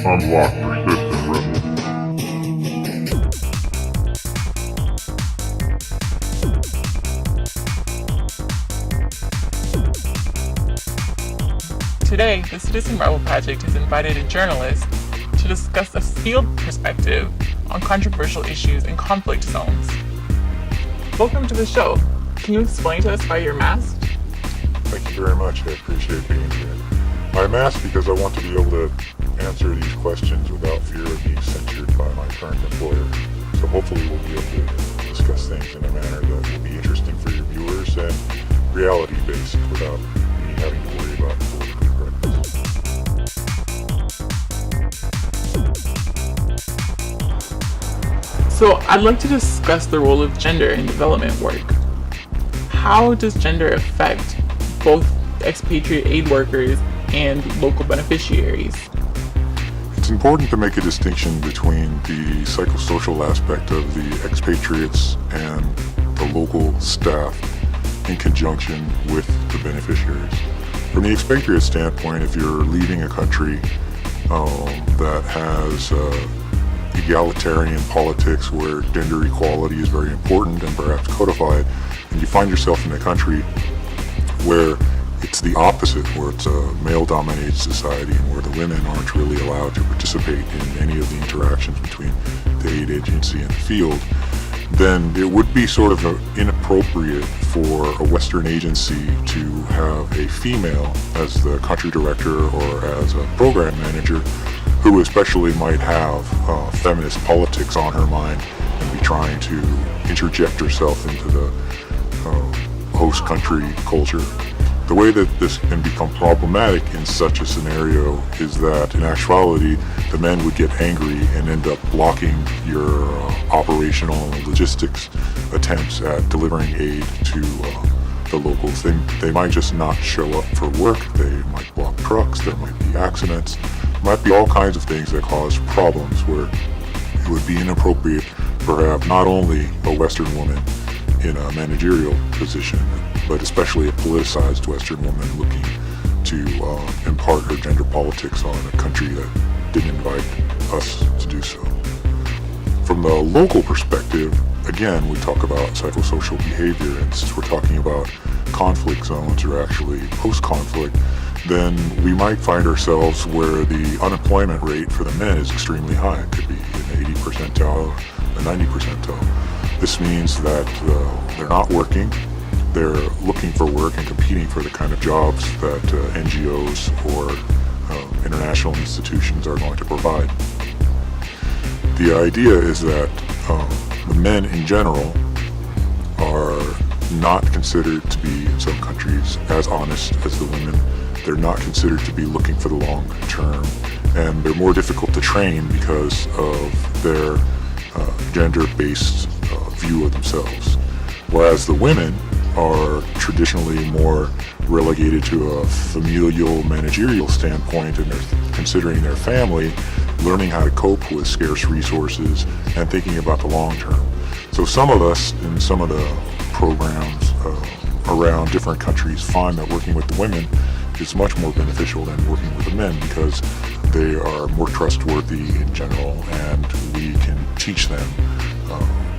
Unlock persistent rebel. Today, the Citizen Rebel Project has invited a journalist to discuss a field perspective on controversial issues in conflict zones. Welcome to the show. Can you explain to us why you're masked? Thank you very much. I appreciate being here. I'm asked because I want to be able to answer these questions without fear of being censured by my current employer. So hopefully we'll be able to discuss things in a manner that will be interesting for your viewers and reality-based without me having to worry about political correctness. So I'd like to discuss the role of gender in development work. How does gender affect both expatriate aid workers and local beneficiaries? It's important to make a distinction between the psychosocial aspect of the expatriates and the local staff in conjunction with the beneficiaries. From the expatriate standpoint, if you're leaving a country that has egalitarian politics where gender equality is very important and perhaps codified, and you find yourself in a country where it's the opposite, where it's a male-dominated society and where the women aren't really allowed to participate in any of the interactions between the aid agency and the field, then it would be sort of inappropriate for a Western agency to have a female as the country director or as a program manager who especially might have feminist politics on her mind and be trying to interject herself into the host country culture. The way that this can become problematic in such a scenario is that in actuality the men would get angry and end up blocking your operational and logistics attempts at delivering aid to the locals. They might just not show up for work, they might block trucks, there might be accidents, there might be all kinds of things that cause problems where it would be inappropriate for have not only a Western woman in a managerial position, but especially a politicized Western woman looking to impart her gender politics on a country that didn't invite us to do so. From the local perspective, again, we talk about psychosocial behavior, and since we're talking about conflict zones or actually post-conflict, then we might find ourselves where the unemployment rate for the men is extremely high. It could be an 80 percentile, a 90 percentile. This means that they're not working, they're looking for work and competing for the kind of jobs that NGOs or international institutions are going to provide. The idea is that the men in general are not considered to be, in some countries, as honest as the women. They're not considered to be looking for the long term, and they're more difficult to train because of their gender-based view of themselves. Whereas the women are traditionally more relegated to a familial managerial standpoint, and they're considering their family, learning how to cope with scarce resources, and thinking about the long term. So some of us in some of the programs around different countries find that working with the women is much more beneficial than working with the men because they are more trustworthy in general, and we can teach them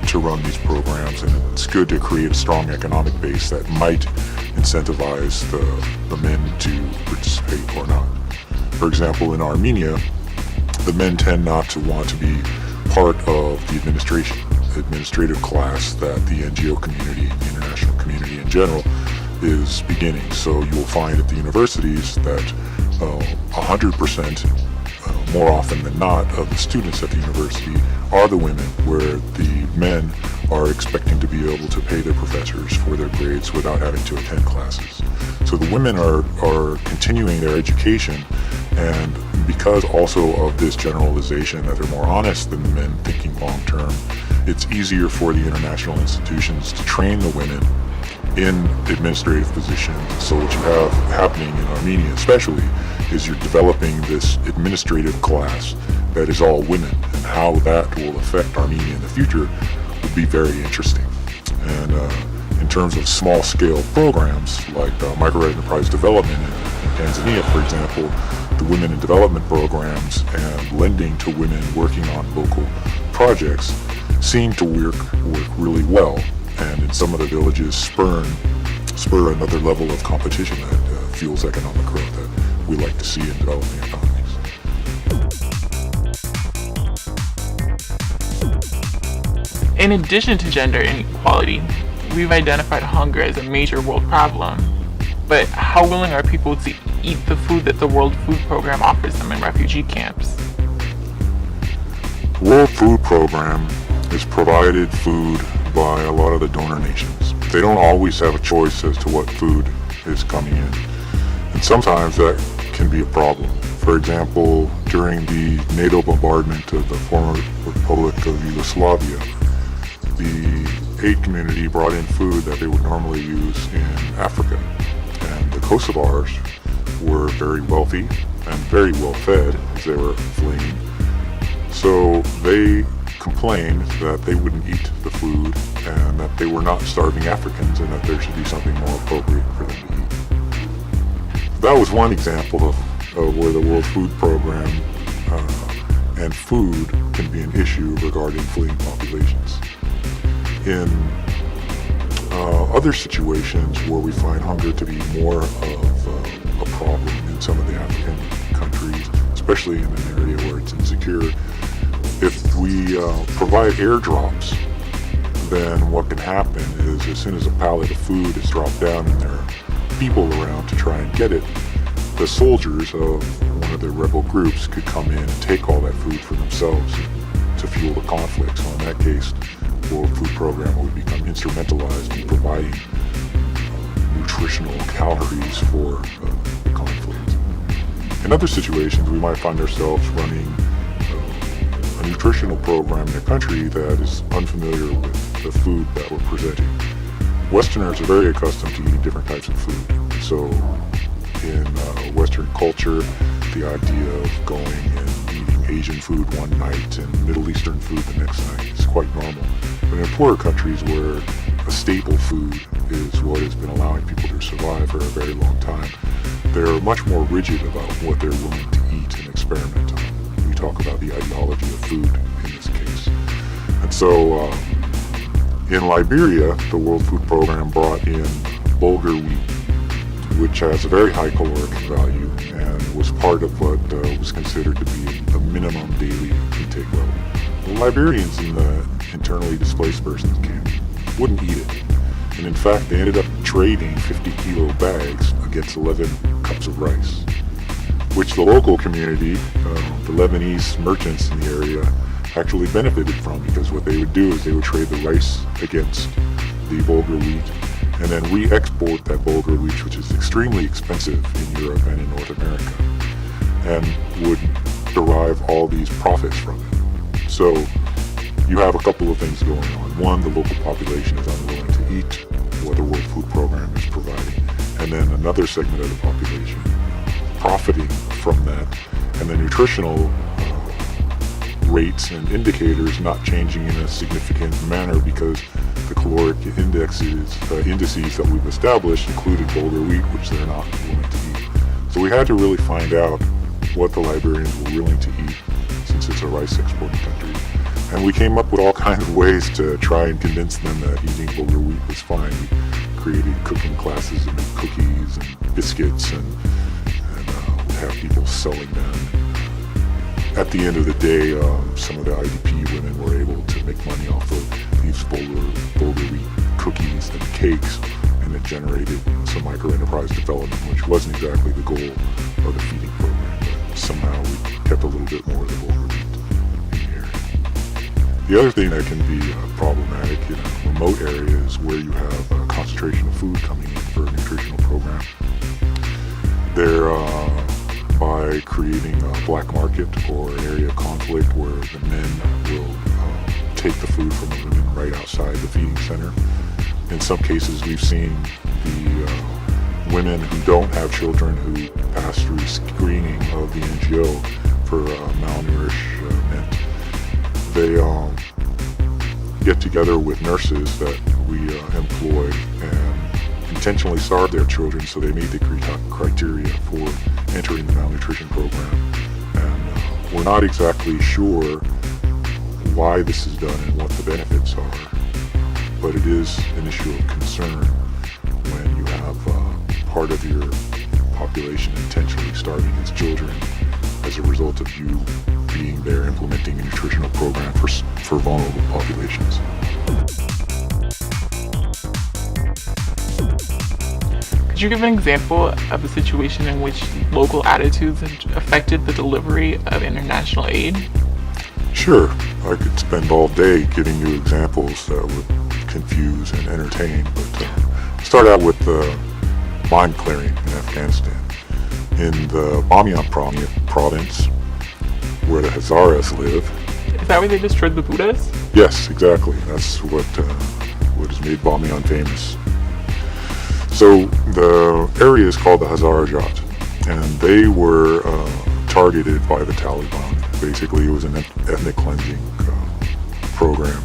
to run these programs, and it's good to create a strong economic base that might incentivize the men to participate or not. For example, in Armenia, the men tend not to want to be part of the administrative class that the NGO community, the international community in general, is beginning. So you will find at the universities that 100% more often than not of the students at the university are the women, where the men are expecting to be able to pay their professors for their grades without having to attend classes. So the women are continuing their education, and because also of this generalization that they're more honest than the men thinking long term, it's easier for the international institutions to train the women in administrative positions. So what you have happening in Armenia especially is you're developing this administrative class that is all women, and how that will affect Armenia in the future will be very interesting. And in terms of small-scale programs like micro enterprise development in Tanzania, for example, the women in development programs and lending to women working on local projects seem to work really well, and in some of the villages spur another level of competition that fuels economic growth that we like to see in developing economies. In addition to gender inequality, we've identified hunger as a major world problem. But how willing are people to eat the food that the World Food Program offers them in refugee camps? The World Food Program is provided food by a lot of the donor nations. They don't always have a choice as to what food is coming in. And sometimes that can be a problem. For example, during the NATO bombardment of the former Republic of Yugoslavia, the aid community brought in food that they would normally use in Africa. And the Kosovars were very wealthy and very well fed as they were fleeing. So they complained that they wouldn't eat the food and that they were not starving Africans and that there should be something more appropriate for them to eat. That was one example of where the World Food Program and food can be an issue regarding fleeing populations. In other situations where we find hunger to be more of a problem in some of the African countries, especially in an area where it's insecure, if we provide airdrops, then what can happen is as soon as a pallet of food is dropped down and there are people around to try and get it, the soldiers of one of the rebel groups could come in and take all that food for themselves to fuel the conflict. So in that case, the World Food Program would become instrumentalized in providing nutritional calories for the conflict. In other situations, we might find ourselves running a nutritional program in a country that is unfamiliar with the food that we're presenting. Westerners are very accustomed to eating different types of food. So in Western culture, the idea of going and eating Asian food one night and Middle Eastern food the next night is quite normal. But in poorer countries where a staple food is what has been allowing people to survive for a very long time, they're much more rigid about what they're willing to eat and experiment on. We talk about the ideology of food in this case. And so in Liberia, the World Food Program brought in bulgur wheat, which has a very high caloric value and was part of what was considered to be the minimum daily intake level. The Liberians in the internally displaced persons camp wouldn't eat it. And in fact, they ended up trading 50-kilo bags against 11 cups of rice, which the local community, the Lebanese merchants in the area, actually benefited from, because what they would do is they would trade the rice against the bulgur wheat and then re-export that bulgur wheat, which is extremely expensive in Europe and in North America, and would derive all these profits from it. So you have a couple of things going on. One, the local population is unwilling to eat what the World Food Program is providing, and then another segment of the population profiting from that, and the nutritional rates and indicators not changing in a significant manner because the caloric indices that we've established included bulgur wheat, which they're not willing to eat. So we had to really find out what the Liberians were willing to eat, since it's a rice exporting country. And we came up with all kinds of ways to try and convince them that eating bulgur wheat was fine. We created cooking classes and made cookies and biscuits, and we have people selling them. At the end of the day, some of the IDP women were able to make money off of these bulgur wheat cookies and cakes, and it generated some micro-enterprise development, which wasn't exactly the goal of the feeding program, but somehow we kept a little bit more of the bulgur wheat in the area. The other thing that can be problematic in remote areas where you have a concentration of food coming in for a nutritional program, by creating a black market or an area of conflict where the men will take the food from the women right outside the feeding center. In some cases, we've seen the women who don't have children who pass through screening of the NGO for malnourishment. They get together with nurses that we employ and intentionally starve their children so they meet the criteria for entering the malnutrition program. And we're not exactly sure why this is done and what the benefits are, but it is an issue of concern when you have part of your population intentionally starving its children as a result of you being there implementing a nutritional program for vulnerable populations. Could you give an example of a situation in which local attitudes have affected the delivery of international aid? Sure, I could spend all day giving you examples that would confuse and entertain, but start out with mine clearing in Afghanistan. In the Bamiyan province, where the Hazaras live. Is that where they destroyed the Buddhas? Yes, exactly. That's what has made Bamiyan famous. So the area is called the Hazarajat, and they were targeted by the Taliban. Basically, it was an ethnic cleansing program,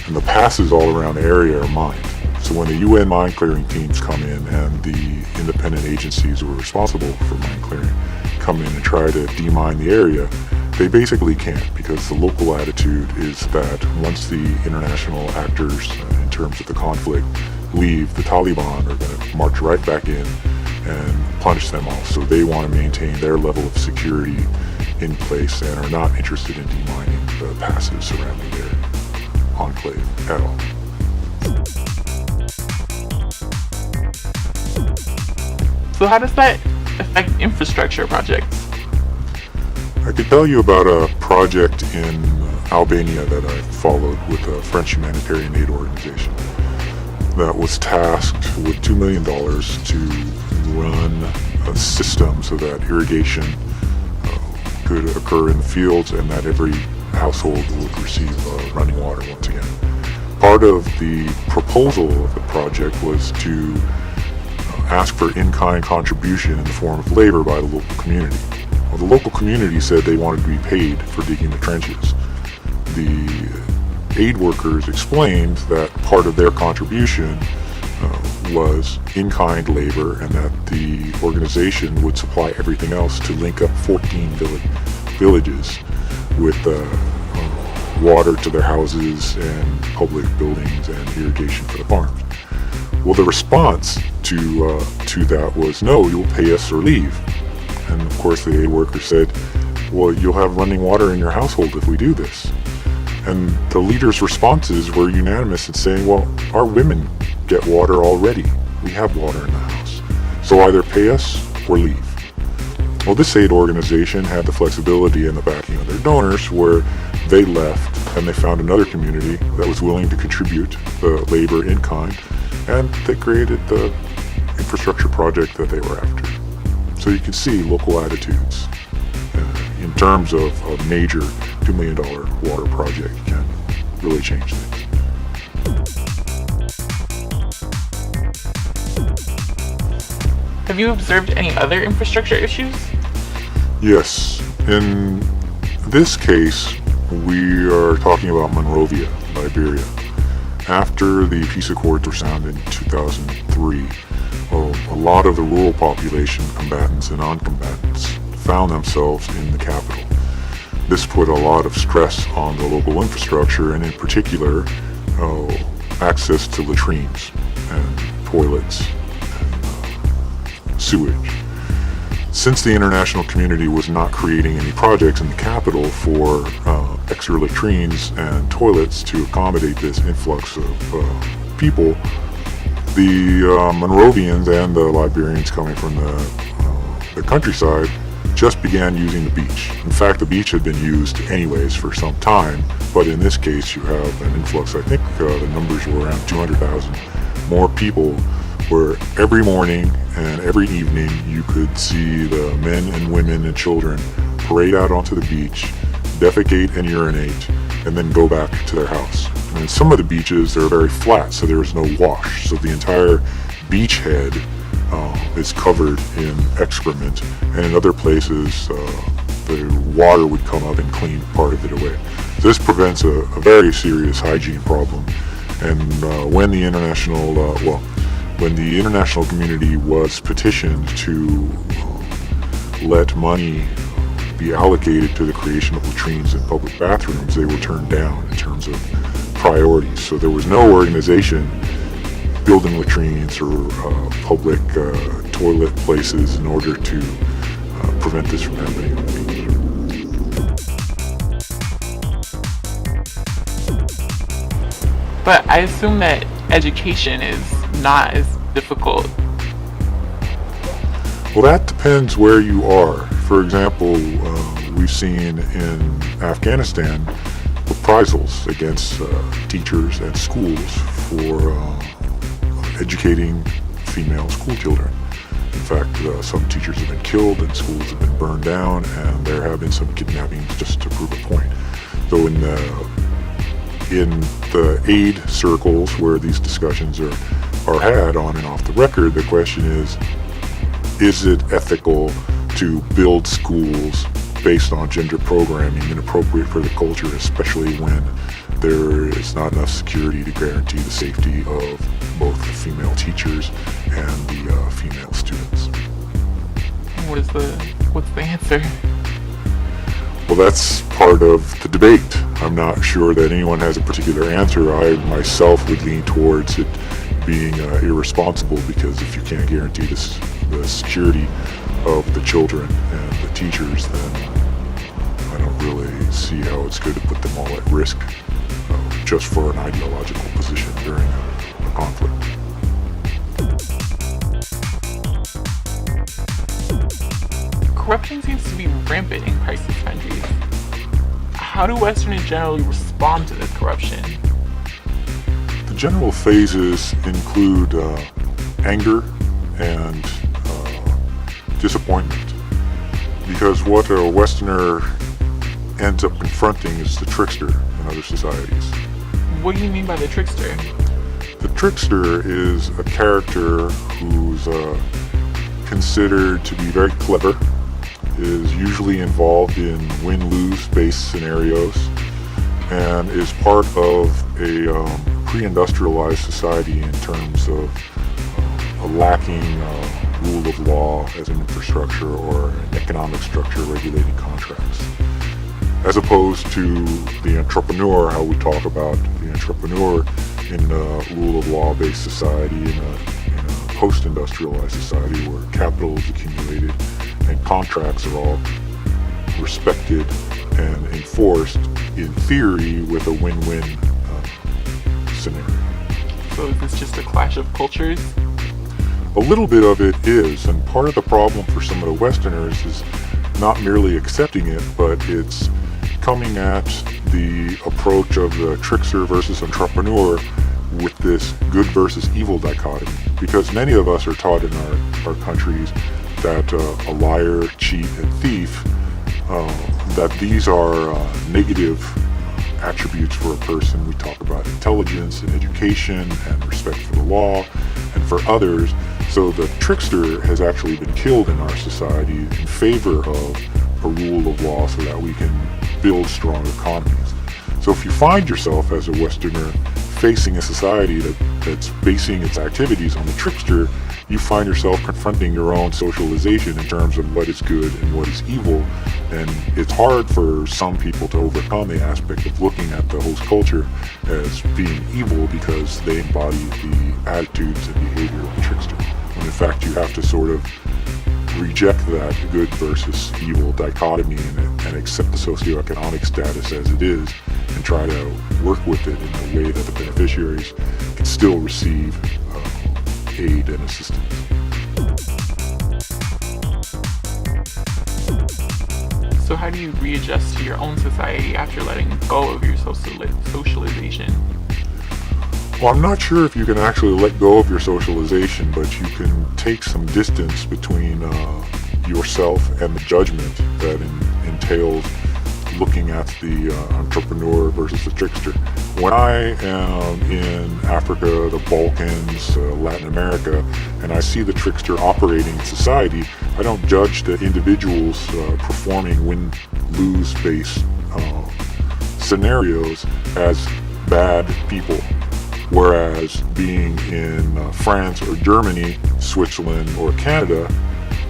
and the passes all around the area are mined. So when the UN mine clearing teams come in and the independent agencies who are responsible for mine clearing come in and try to demine the area, they basically can't, because the local attitude is that once the international actors in terms of the conflict leave, the Taliban are going to march right back in and punish them all. So they want to maintain their level of security in place and are not interested in demining the passes surrounding their enclave at all. So how does that affect infrastructure projects? I could tell you about a project in Albania that I followed with a French humanitarian aid organization that was tasked with $2 million to run a system so that irrigation could occur in the fields and that every household would receive running water once again. Part of the proposal of the project was to ask for in-kind contribution in the form of labor by the local community. Well, the local community said they wanted to be paid for digging the trenches. The aid workers explained that part of their contribution was in-kind labor and that the organization would supply everything else to link up 14 villages with water to their houses and public buildings and irrigation for the farms. Well, the response to that was, no, you'll pay us or leave. And of course the aid worker said, well, you'll have running water in your household if we do this. And the leaders' responses were unanimous in saying, well, our women get water already. We have water in the house. So either pay us or leave. Well, this aid organization had the flexibility and the backing of their donors where they left and they found another community that was willing to contribute the labor in kind, and they created the infrastructure project that they were after. So you can see local attitudes in terms of a major $2 million water project can really change things. Have you observed any other infrastructure issues? Yes. In this case, we are talking about Monrovia, Liberia. After the peace accords were signed in 2003, a lot of the rural population, combatants and non-combatants, found themselves in the capital. This put a lot of stress on the local infrastructure, and in particular, access to latrines and toilets and sewage. Since the international community was not creating any projects in the capital for extra latrines and toilets to accommodate this influx of people, the Monrovians and the Liberians coming from the countryside just began using the beach. In fact, the beach had been used anyways for some time, but in this case you have an influx. I think the numbers were around 200,000 more people, where every morning and every evening you could see the men and women and children parade out onto the beach, defecate and urinate, and then go back to their house. And in some of the beaches they're very flat, so there is no wash, so the entire beach head is covered in excrement, and in other places the water would come up and clean part of it away. So this prevents a very serious hygiene problem, and when the international community was petitioned to let money be allocated to the creation of latrines and public bathrooms, they were turned down in terms of priorities. So there was no organization building latrines or public toilet places in order to prevent this from happening on the beach. But I assume that education is not as difficult. Well, that depends where you are. For example, we've seen in Afghanistan reprisals against teachers and schools for educating female school children. In fact, some teachers have been killed and schools have been burned down, and there have been some kidnappings just to prove a point. So in the aid circles where these discussions are had on and off the record, the question is it ethical to build schools based on gender programming inappropriate for the culture, especially when there is not enough security to guarantee the safety of both the female teachers and the female students? What's the answer? Well, that's part of the debate. I'm not sure that anyone has a particular answer. I myself would lean towards it being irresponsible, because if you can't guarantee the security of the children and the teachers, then I don't really see how it's good to put them all at risk just for an ideological position during a conflict. Corruption seems to be rampant in crisis countries. How do Westerners generally respond to this corruption? The general phases include anger and disappointment, because what a Westerner ends up confronting is the trickster in other societies. What do you mean by the trickster? The trickster is a character who's considered to be very clever, is usually involved in win-lose based scenarios, and is part of a pre-industrialized society in terms of a lacking rule of law as an infrastructure or an economic structure regulating contracts. As opposed to the entrepreneur, how we talk about the entrepreneur in a rule of law based society, in a post-industrialized society where capital is accumulated and contracts are all respected and enforced in theory with a win-win scenario. So is this just a clash of cultures? A little bit of it is, and part of the problem for some of the Westerners is not merely accepting it, but it's coming at the approach of the trickster versus entrepreneur with this good versus evil dichotomy. Because many of us are taught in our countries that a liar, cheat, and thief, that these are negative attributes for a person. We talk about intelligence and education and respect for the law, and for others. So the trickster has actually been killed in our society in favor of a rule of law so that we can build strong economies. So if you find yourself as a Westerner facing a society that's basing its activities on the trickster, you find yourself confronting your own socialization in terms of what is good and what is evil. And it's hard for some people to overcome the aspect of looking at the host culture as being evil because they embody the attitudes and behavior of the trickster. When in fact you have to sort of reject that good versus evil dichotomy and accept the socioeconomic status as it is and try to work with it in a way that the beneficiaries can still receive aid and assistance. So how do you readjust to your own society after letting go of your socialization? Well, I'm not sure if you can actually let go of your socialization, but you can take some distance between yourself and the judgment that entails looking at the entrepreneur versus the trickster. When I am in Africa, the Balkans, Latin America, and I see the trickster operating in society, I don't judge the individuals performing win-lose based scenarios as bad people. Whereas being in France or Germany, Switzerland or Canada,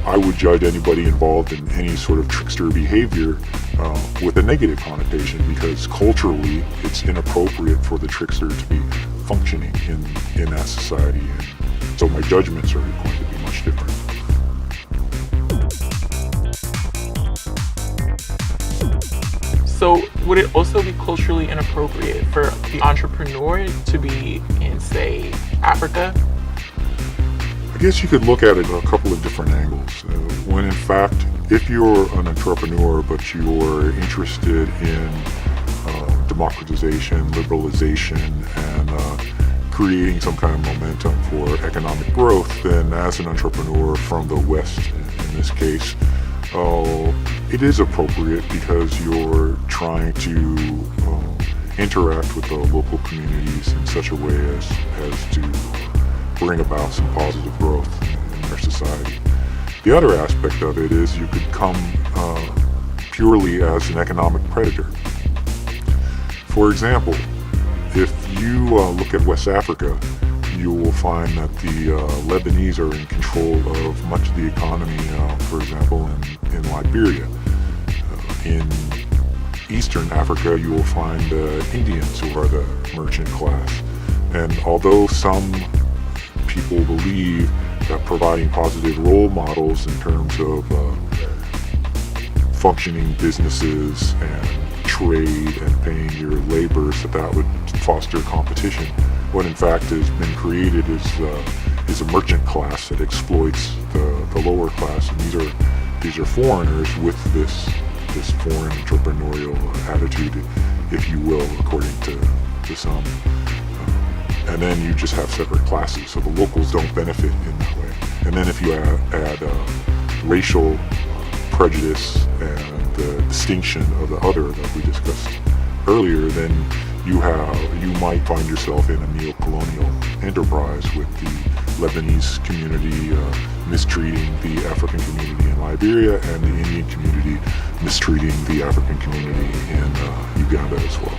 I would judge anybody involved in any sort of trickster behavior with a negative connotation, because culturally it's inappropriate for the trickster to be functioning in that society. And so my judgments are going to be much different. So would it also be culturally inappropriate for the entrepreneur to be in, say, Africa? I guess you could look at it a couple of different angles. When in fact, if you're an entrepreneur but you're interested in democratization, liberalization, and creating some kind of momentum for economic growth, then as an entrepreneur from the West, in this case, it is appropriate because you're trying to interact with the local communities in such a way as to bring about some positive growth in their society. The other aspect of it is you could come purely as an economic predator. For example, if you look at West Africa, you will find that the Lebanese are in control of much of the economy, for example, in Liberia. In Eastern Africa, you will find Indians who are the merchant class. And although some people believe that providing positive role models in terms of functioning businesses and trade and paying your laborers, that would foster competition, what in fact has been created is a merchant class that exploits the lower class, and these are foreigners with this foreign entrepreneurial attitude, if you will, according to some. And then you just have separate classes, so the locals don't benefit in that way. And then if you add racial prejudice and the distinction of the other that we discussed earlier, then you might find yourself in a neo-colonial enterprise with the Lebanese community mistreating the African community in Liberia, and the Indian community mistreating the African community in Uganda as well.